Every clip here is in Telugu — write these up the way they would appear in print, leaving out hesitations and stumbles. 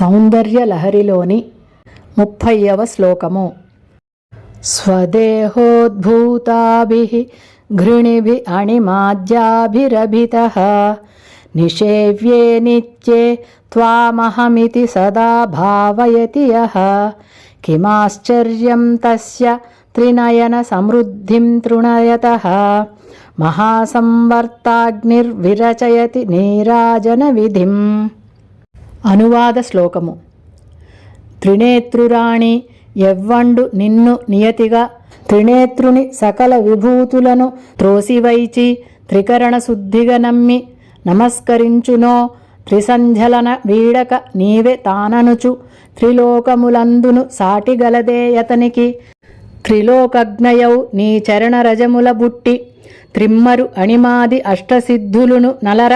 సౌందర్యలహరిలోని 30వ శ్లోకము. స్వదేహోద్భూతాభిః ఘృణిభిః అణిమాద్యాభిరభితః నిషేవ్యే నిత్యే త్వామహమితి సదా భావయతి యః కిమాశ్చర్యం తస్య త్రినయన సమృద్ధిం తృణయతః మహాసంవర్తాగ్నిర్విరచయతి నీరాజన విధిం. అనువాద శ్లోకము. త్రినేత్రురాణి ఎవ్వండు నిన్ను నియతిగా త్రినేత్రుని సకల విభూతులను త్రోసివైచి త్రికరణ శుద్ధిగా నమ్మి నమస్కరించునో త్రిసంధ్యలన వీడక నీవే తాననుచు త్రిలోకములందును సాటిగలదేయతనికి త్రిలోకజ్ఞయౌ నీ చరణ రజముల బుట్టి త్రిమ్మరు అణిమాది అష్టసిద్ధులును నలర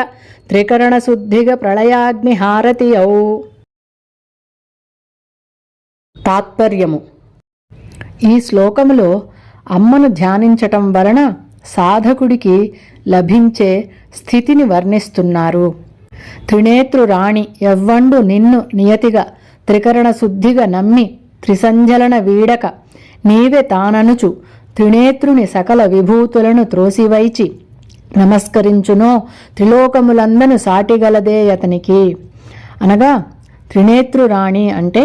త్రికరణ శుద్ధిగా ప్రళయాగ్ని హారతియౌ. తాత్పర్యము. ఈ శ్లోకములో అమ్మను ధ్యానించటం వలన సాధకుడికి లభించే స్థితిని వర్ణిస్తున్నారు. త్రినేత్రురాణి ఎవ్వండు నిన్ను నియతిగా త్రికరణ శుద్ధిగా నమ్మి త్రిసంధ్యలన వీడక నీవే తాననుచు త్రినేత్రుని సకల విభూతులను త్రోసివైచి నమస్కరించునో త్రిలోకములందను సాటిగలదే అతనికి. అనగా త్రినేత్రురాణి అంటే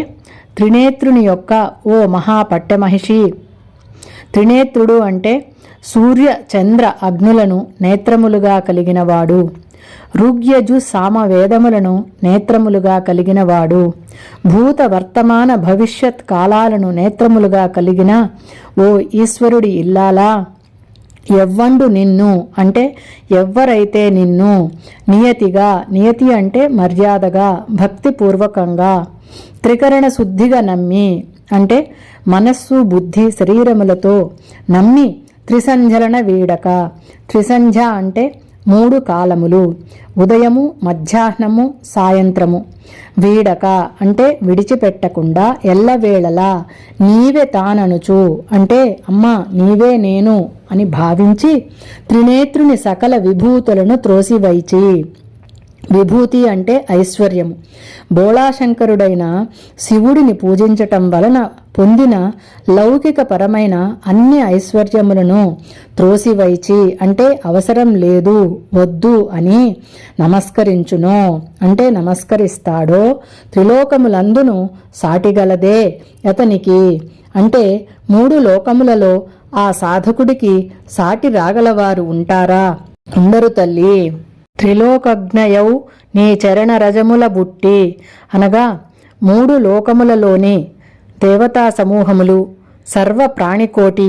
త్రినేత్రుని యొక్క ఓ మహాపట్టమహిషి. త్రినేత్రుడు అంటే సూర్య చంద్ర అగ్నులను నేత్రములుగా కలిగినవాడు. ఋగ్యజు సామవేదములను నేత్రములుగా కలిగినవాడు. భూత వర్తమాన భవిష్యత్ కాలాలను నేత్రములుగా కలిగిన ఓ ఈశ్వరుడి ఇల్లాలా, ఎవ్వండు నిన్ను అంటే ఎవ్వరైతే నిన్ను నియతిగా, నియతి అంటే మర్యాదగా భక్తిపూర్వకంగా, త్రికరణ శుద్ధిగా నమ్మి అంటే మనస్సు బుద్ధి శరీరములతో నమ్మి త్రిసంధ్యలన వీడక, త్రిసంధ్య అంటే 3 కాలములు ఉదయము మధ్యాహ్నము సాయంత్రము, వీడక అంటే విడిచిపెట్టకుండా ఎల్లవేళలా నీవే తాననుచు అంటే అమ్మా నీవే నేను అని భావించి త్రినేత్రుని సకల విభూతులను త్రోసివైచి. విభూతి అంటే ఐశ్వర్యము. బోళాశంకరుడైన శివుడిని పూజించటం వలన పొందిన లౌకిక పరమైన అన్ని ఐశ్వర్యములను త్రోసివైచి అంటే అవసరం లేదు వద్దు అని నమస్కరించునో అంటే నమస్కరిస్తాడో త్రిలోకములందును సాటిగలదే అతనికి అంటే 3 లోకములలో ఆ సాధకుడికి సాటి రాగలవారు ఉంటారా? ఉండరు తల్లి. త్రిలోకజ్ఞయౌ నీ చరణ రజముల బుట్టి అనగా 3 లోకములలోని దేవతా సమూహములు సర్వ ప్రాణికోటి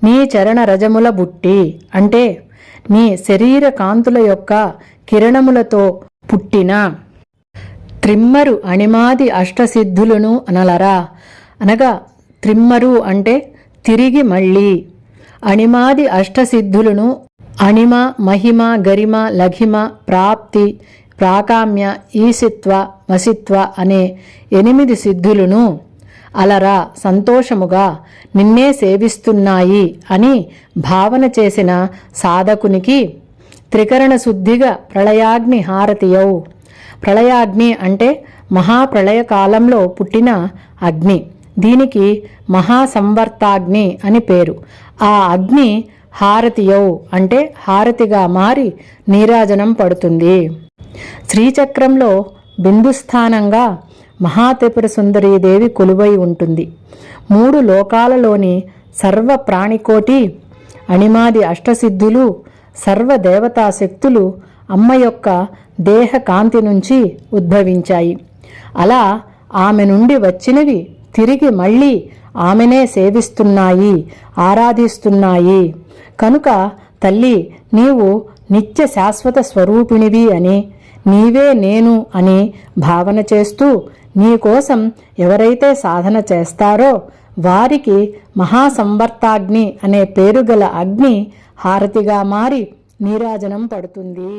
నీ చరణ రజముల బుట్టి అంటే నీ శరీర కాంతుల యొక్క కిరణములతో పుట్టిన త్రిమ్మరు అణిమాది అష్టసిద్ధులను అనలరా. అనగా త్రిమ్మరు అంటే తిరిగి మళ్ళీ, అణిమాది అష్టసిద్ధులను అణిమ మహిమ గరిమ లఘిమ ప్రాప్తి ప్రాకామ్య ఈసిత్వ వసిత్వ అనే 8 సిద్ధులను అలరా సంతోషముగా నిన్నే సేవిస్తున్నాయి అని భావన చేసిన సాధకునికి త్రికరణ శుద్ధిగా ప్రళయాగ్ని హారతియౌ. ప్రళయాగ్ని అంటే మహాప్రళయకాలంలో పుట్టిన అగ్ని. దీనికి మహాసంవర్తాగ్ని అని పేరు. ఆ అగ్ని హారతియౌ అంటే హారతిగా మారి నీరాజనం పడుతుంది. శ్రీచక్రంలో బిందుస్థానంగా మహాత్రిపుర సుందరీదేవి కొలువై ఉంటుంది. 3 లోకాలలోని సర్వ ప్రాణికోటి అణిమాది అష్టసిద్ధులు సర్వదేవతా శక్తులు అమ్మ యొక్క దేహ కాంతి నుంచి ఉద్భవించాయి. అలా ఆమె నుండి వచ్చినవి తిరిగి మళ్ళీ ఆమెనే సేవిస్తున్నాయి, ఆరాధిస్తున్నాయి. కనుక తల్లి నీవు నిత్య శాశ్వత స్వరూపిణివి అని, నీవే నేను అని భావన చేస్తూ నీకోసం ఎవరైతే సాధన చేస్తారో వారికి మహాసంవర్తాగ్ని అనే పేరుగల అగ్ని హారతిగా మారి నీరాజనం పడుతుంది.